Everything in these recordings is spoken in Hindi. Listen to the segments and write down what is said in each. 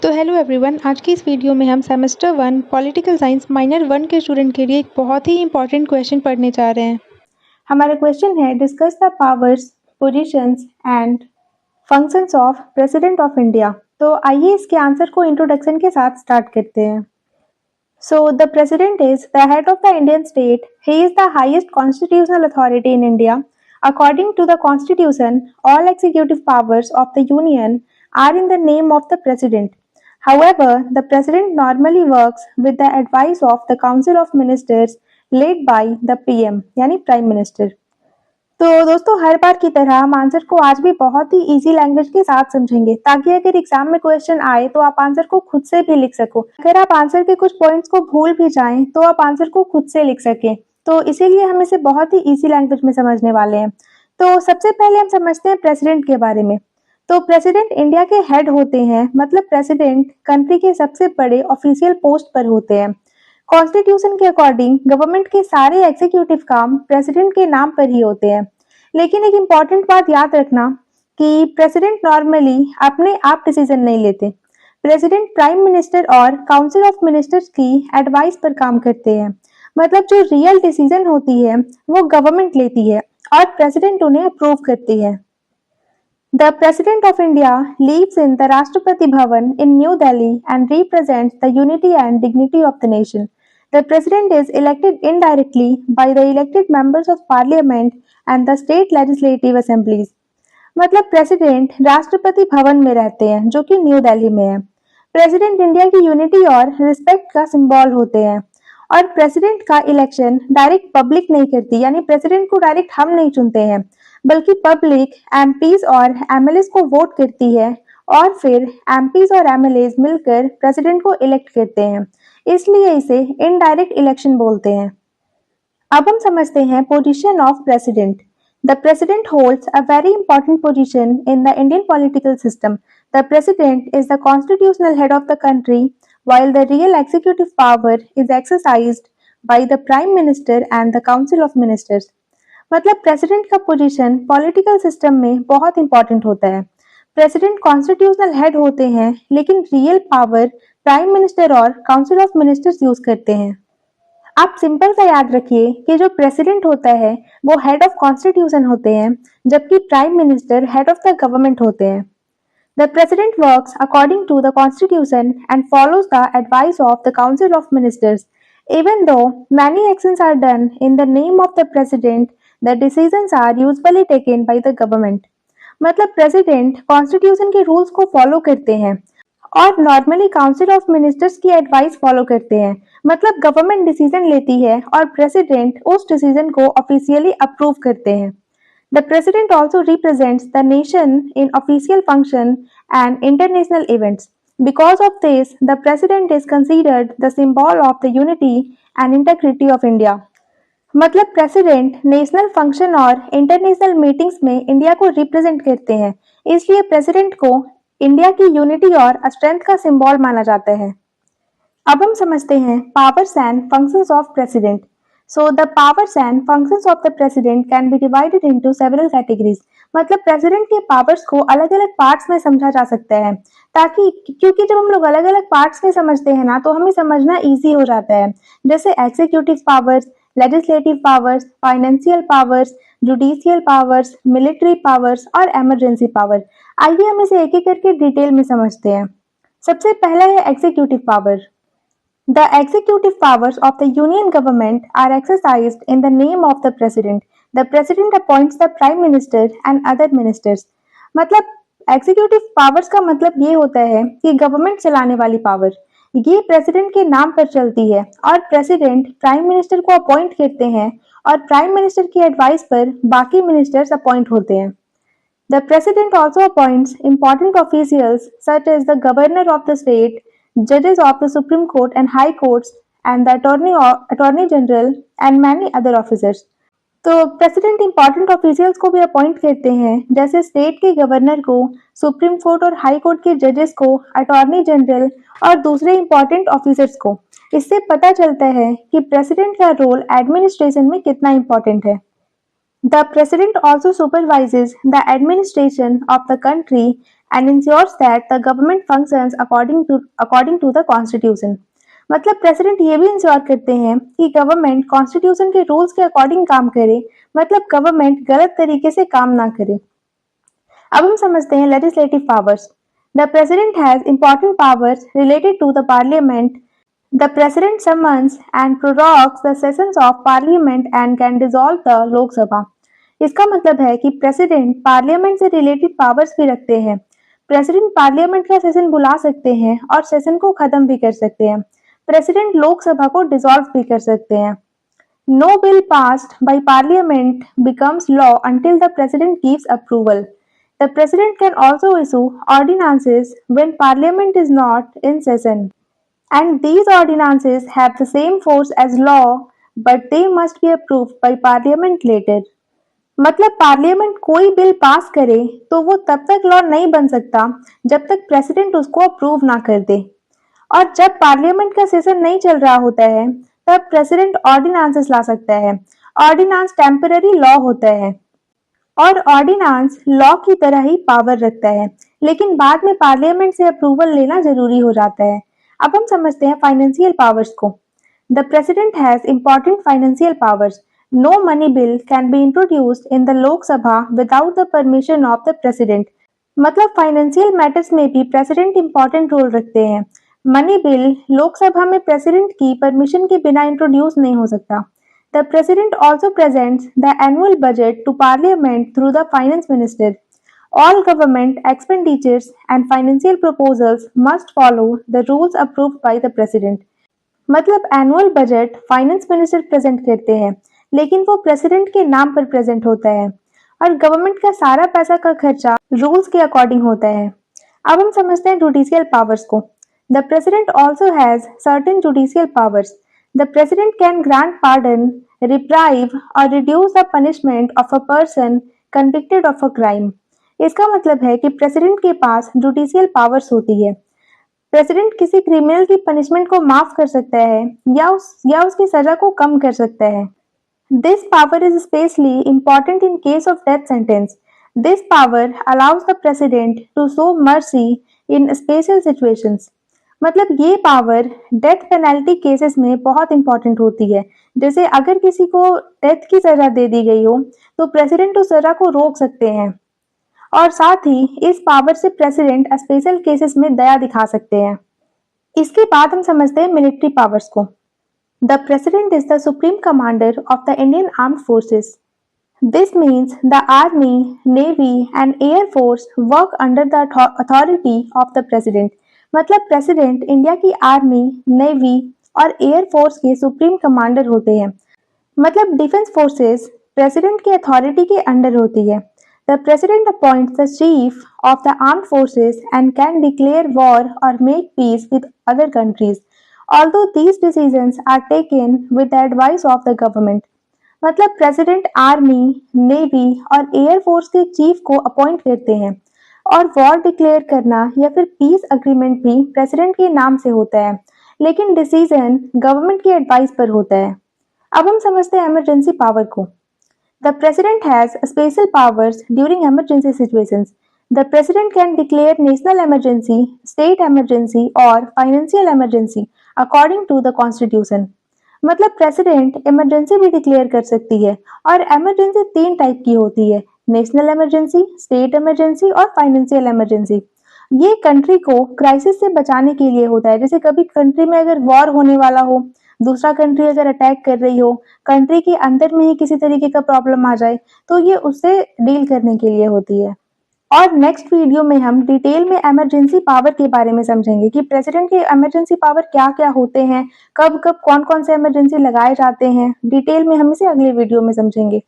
तो हेलो एवरीवन, आज की इस वीडियो में हम सेमेस्टर 1 पॉलिटिकल साइंस माइनर 1 के स्टूडेंट के लिए एक बहुत ही इंपॉर्टेंट क्वेश्चन पढ़ने जा रहे हैं। हमारा क्वेश्चन है discuss the powers, positions and functions of president of India. तो आइए इसके आंसर को इंट्रोडक्शन के साथ स्टार्ट करते हैं। So the president is the head of the Indian state. He is the highest constitutional authority in India. According to the Constitution, all executive powers of the Union are in the name of the President. However, the President normally works with the advice of the Council of Ministers led by the PM, यानी Prime Minister. तो दोस्तों, हर बार की तरह हम आंसर को आज भी बहुत ही इजी लैंग्वेज के साथ समझेंगे, ताकि अगर एग्जाम में क्वेश्चन आए तो आप आंसर को खुद से भी लिख सको। अगर आप आंसर के कुछ पॉइंट्स को भूल भी जाएं तो आप आंसर को खुद से लिख सकें। तो इसीलिए हम इसे बहुत ही इजी लैंग्वेज में समझने वाले हैं। तो सबसे पहले हम समझते हैं प्रेसिडेंट के बारे में। तो प्रेसिडेंट इंडिया के हेड होते हैं, मतलब प्रेसिडेंट कंट्री के सबसे बड़े ऑफिशियल पोस्ट पर होते हैं। कॉन्स्टिट्यूशन के अकॉर्डिंग गवर्नमेंट के सारे एग्जीक्यूटिव काम प्रेसिडेंट के नाम पर ही होते हैं। लेकिन एक इम्पॉर्टेंट बात याद रखना कि प्रेसिडेंट नॉर्मली अपने आप डिसीजन नहीं लेते। प्रेसिडेंट प्राइम मिनिस्टर और काउंसिल ऑफ मिनिस्टर्स की एडवाइस पर काम करते हैं। मतलब जो रियल डिसीजन होती है वो गवर्नमेंट लेती है और प्रेसिडेंट उन्हें अप्रूव करती है। The president of India lives in the Rashtrapati Bhavan in new Delhi and represents the unity and dignity of the nation. The president is elected indirectly by the elected members of parliament and the state legislative assemblies. मतलब प्रेसिडेंट राष्ट्रपति भवन में रहते हैं, जो कि न्यू दिल्ली में है। प्रेसिडेंट इंडिया की यूनिटी और रिस्पेक्ट का सिंबल होते हैं और प्रेसिडेंट का इलेक्शन डायरेक्ट पब्लिक नहीं करती, यानी प्रेसिडेंट को डायरेक्ट हम नहीं चुनते हैं, बल्कि पब्लिक एमपीज और एमएलएस को वोट करती है और फिर एमपीज और एमएलएस मिलकर प्रेसिडेंट को इलेक्ट करते हैं। इसलिए इसे इनडायरेक्ट इलेक्शन बोलते हैं। अब हम समझते हैं position of president. The president holds a very important position in the Indian political system. The president is the constitutional head of the country, while the real executive power is exercised by the Prime Minister and the Council of Ministers. मतलब प्रेसिडेंट का पोजीशन पॉलिटिकल सिस्टम में बहुत इंपॉर्टेंट होता है। प्रेसिडेंट कॉन्स्टिट्यूशनल हेड होते हैं, लेकिन रियल पावर प्राइम मिनिस्टर और काउंसिल ऑफ मिनिस्टर्स यूज करते हैं। आप सिंपल सा याद रखिए कि जो प्रेसिडेंट होता है वो हेड ऑफ कॉन्स्टिट्यूशन होते हैं, जबकि prime minister head of the government होते हैं। The President works according to the Constitution and follows the advice of the Council of Ministers. Even though many actions are done in the name of the President, the decisions are usually taken by the government. मतलब प्रेसिडेंट कॉन्स्टिट्यूशन के रूल्स को फॉलो करते हैं और नॉर्मली काउंसिल ऑफ मिनिस्टर्स की एडवाइस फॉलो करते हैं। मतलब गवर्नमेंट डिसीजन लेती है और प्रेसिडेंट उस डिसीजन को ऑफिशियली अप्रूव करते हैं। The President also represents the nation in official function and international events. Because of this, the President is considered the symbol of the unity and integrity of India. मतलब प्रेसिडेंट नेशनल फंक्शन और इंटरनेशनल मीटिंग्स में इंडिया को रिप्रेजेंट करते हैं, इसलिए प्रेसिडेंट को इंडिया की यूनिटी और स्ट्रेंथ का सिंबल माना जाता है। अब हम समझते हैं powers and functions of president. So the powers and functions of the president can be divided into several categories. मतलब प्रेसिडेंट के पावर्स को अलग अलग पार्ट्स में समझा जा सकता है, ताकि क्योंकि जब हम लोग अलग अलग पार्ट्स में समझते हैं ना, तो हमें समझना इजी हो जाता है। जैसे executive powers, legislative powers, financial powers, judicial powers, military powers और इमरजेंसी पावर। आइए हम इसे एक एक करके डिटेल में समझते हैं। सबसे पहला है executive power. The executive powers of the union government are exercised in the name of the president. The president appoints the prime minister and other ministers. मतलब executive powers का मतलब ये होता है कि गवर्नमेंट चलाने वाली पावर ये प्रेसिडेंट के नाम पर चलती है और प्रेसिडेंट प्राइम मिनिस्टर को अपॉइंट करते हैं और प्राइम मिनिस्टर की एडवाइस पर बाकी मिनिस्टर्स अपॉइंट होते हैं। The president also appoints important officials such as the governor of the state, judges of the Supreme Court and High Courts, and the Attorney General and many other officers. तो प्रेसिडेंट इंपॉर्टेंट ऑफिशियल्स को भी अपॉइंट करते हैं, जैसे स्टेट के गवर्नर को, सुप्रीम कोर्ट और हाई कोर्ट के जजेस को, अटॉर्नी जनरल और दूसरे इंपॉर्टेंट ऑफिसर्स को। इससे पता चलता है कि प्रेसिडेंट का रोल एडमिनिस्ट्रेशन में कितना इंपॉर्टेंट है। The President also supervises the administration of the country and ensures that the government functions according to the constitution. मतलब प्रेसिडेंट ये भी इंश्योर करते हैं कि गवर्नमेंट कॉन्स्टिट्यूशन के रूल्स के अकॉर्डिंग काम करे, मतलब गवर्नमेंट गलत तरीके से काम ना करे। अब हम समझते हैं legislative powers. The president has important powers related to the parliament. The president summons and prorogues the sessions of parliament and can dissolve the Lok Sabha. इसका मतलब है कि प्रेसिडेंट पार्लियामेंट से रिलेटेड पावर्स भी रखते हैं। प्रेसिडेंट पार्लियामेंट का सेशन बुला सकते हैं और सेशन को खत्म भी कर सकते हैं। प्रेसिडेंट लोकसभा को डिसॉल्व भी कर सकते हैं। No bill passed by parliament becomes law until the president gives approval. The president can also issue ordinances when parliament is not in session. And these ordinances have the same force as law, but they must be approved by parliament later. मतलब पार्लियामेंट कोई बिल पास करे तो वो तब तक लॉ नहीं बन सकता जब तक प्रेसिडेंट उसको अप्रूव ना कर दे, और जब पार्लियामेंट का सेशन नहीं चल रहा होता है तब प्रेसिडेंट ऑर्डिनेंसेस ला सकता है। ऑर्डिनेंस टेम्पररी लॉ होता है और ऑर्डिनेंस लॉ की तरह ही पावर रखता है, लेकिन बाद में पार्लियामेंट से अप्रूवल लेना जरूरी हो जाता है। अब हम समझते हैं फाइनेंशियल पावर्स को। The president has important financial powers. No money bill can be introduced in the Lok Sabha without the permission of the president. मतलब फाइनेंशियल मैटर्स में भी प्रेसिडेंट इंपॉर्टेंट रोल रखते हैं। मनी बिल लोकसभा में प्रेसिडेंट की परमिशन के बिना इंट्रोड्यूस नहीं हो सकता। The president also presents the annual budget to parliament through the finance minister. All government expenditures and financial proposals must follow the rules approved by the president. मतलब annual budget finance minister present करते हैं, लेकिन वो प्रेसिडेंट के नाम पर प्रेजेंट होता है और गवर्नमेंट का सारा पैसा का खर्चा रूल्स के अकॉर्डिंग होता है। अब हम समझते हैं जुडिशियल पावर्स को। The president also has certain judicial powers. The president can grant pardon, reprieve or reduce the punishment of a person convicted of a crime. इसका मतलब है कि प्रेसिडेंट के पास जुडिशियल पावर्स होती है। प्रेसिडेंट किसी क्रिमिनल की पनिशमेंट को माफ कर सकता है या उसकी सजा को कम कर सकता है। This power is especially important in case of death sentence. This power allows the president to show mercy in special situations. मतलब ये पावर डेथ पेनल्टी केसेस में बहुत इंपॉर्टेंट होती है। जैसे अगर किसी को डेथ की सजा दे दी गई हो तो प्रेसिडेंट उस सजा को रोक सकते हैं, और साथ ही इस पावर से प्रेसिडेंट स्पेशल केसेस में दया दिखा सकते हैं। इसके बाद हम समझते हैं मिलिट्री पावर्स को। The president is the supreme commander of the Indian armed forces. This means the army, navy and air force work under the authority of the president. मतलब प्रेसिडेंट इंडिया की आर्मी, नेवी और एयर फोर्स के सुप्रीम कमांडर होते हैं। मतलब डिफेंस फोर्सेस प्रेसिडेंट की अथॉरिटी के अंडर होती है। The president appoints the chief of the armed forces and can declare war और make peace with other countries, although these decisions are taken with the advice of the government. मतलब प्रेसिडेंट आर्मी, नेवी और एयर फोर्स के चीफ को अपॉइंट करते हैं और वॉर डिक्लेयर करना या फिर पीस अग्रीमेंट भी प्रेसिडेंट के नाम से होता है, लेकिन डिसीजन गवर्नमेंट की एडवाइस पर होता है। अब हम समझते हैं इमरजेंसी पावर को। The president has special powers during emergency situations. The president can declare national emergency, state emergency और financial emergency according to the constitution. मतलब प्रेसिडेंट इमरजेंसी भी डिक्लेयर कर सकती है, और इमरजेंसी 3 टाइप की होती है, नेशनल इमरजेंसी, स्टेट इमरजेंसी और फाइनेंशियल इमरजेंसी। ये कंट्री को क्राइसिस से बचाने के लिए होता है। जैसे कभी कंट्री में अगर वॉर होने वाला हो, दूसरा कंट्री अगर अटैक कर रही हो, कंट्री के अंदर में ही किसी तरीके का प्रॉब्लम आ जाए, तो ये उससे डील करने के लिए होती है। और नेक्स्ट वीडियो में हम डिटेल में इमरजेंसी पावर के बारे में समझेंगे कि प्रेसिडेंट के इमरजेंसी पावर क्या क्या होते हैं, कब कब कौन कौन से इमरजेंसी लगाए जाते हैं। डिटेल में हम इसे अगले वीडियो में समझेंगे।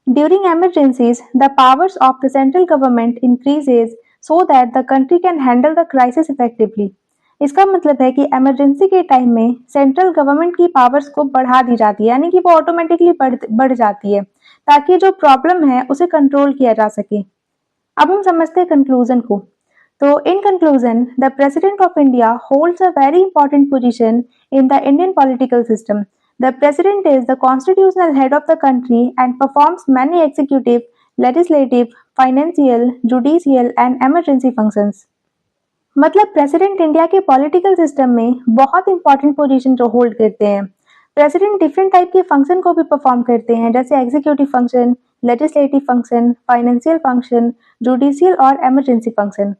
During emergencies, the powers of the central government increases so that the country can handle the crisis effectively. इसका मतलब है कि इमरजेंसी के टाइम में सेंट्रल गवर्नमेंट की पावर्स को बढ़ा दी जाती है, यानी कि वो ऑटोमेटिकली बढ़ जाती है ताकि जो प्रॉब्लम है उसे कंट्रोल किया जा सके। अब हम समझते हैं कंक्लूजन को। तो in conclusion, the president of India holds a very important position in the Indian political system. The president is the constitutional head of the country and performs many executive, legislative, financial, judicial and emergency functions. मतलब प्रेसिडेंट इंडिया के पॉलिटिकल सिस्टम में बहुत इंपॉर्टेंट पोजीशन जो होल्ड करते हैं। प्रेसिडेंट डिफरेंट टाइप के फंक्शन को भी परफॉर्म करते हैं, जैसे executive function, legislative function, financial function, judicial और emergency function.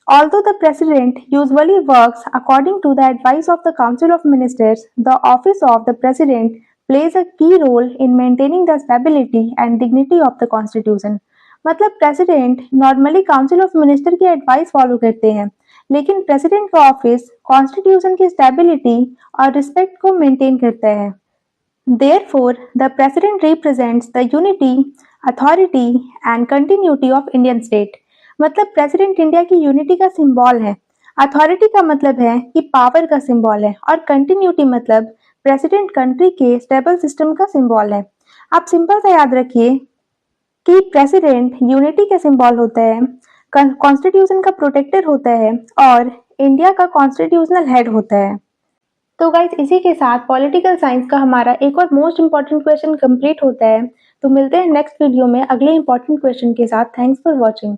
Although the President usually works according to the advice of the Council of Ministers, the office of the President plays a key role in maintaining the stability and dignity of the Constitution. मतलब president normally council of minister की एडवाइस फॉलो करते हैं, लेकिन प्रेसिडेंट का ऑफिस कॉन्स्टिट्यूशन की स्टेबिलिटी और रिस्पेक्ट को मेंटेन करता है। Therefore, the President represents the unity, authority and continuity of Indian state. मतलब प्रेसिडेंट इंडिया की यूनिटी का सिंबल है, अथॉरिटी का मतलब है कि पावर का सिंबल है और कंटिन्यूटी मतलब प्रेसिडेंट कंट्री के स्टेबल सिस्टम का सिंबल है। आप सिंपल सा याद रखिए कि प्रेसिडेंट यूनिटी का सिंबल होता है, कॉन्स्टिट्यूशन का प्रोटेक्टर होता है और इंडिया का कॉन्स्टिट्यूशनल हेड होता है। तो गाइस इसी के साथ पॉलिटिकल साइंस का हमारा एक और मोस्ट इंपॉर्टेंट क्वेश्चन कंप्लीट होता है। तो मिलते हैं नेक्स्ट वीडियो में अगले इंपॉर्टेंट क्वेश्चन के साथ। Thanks for watching.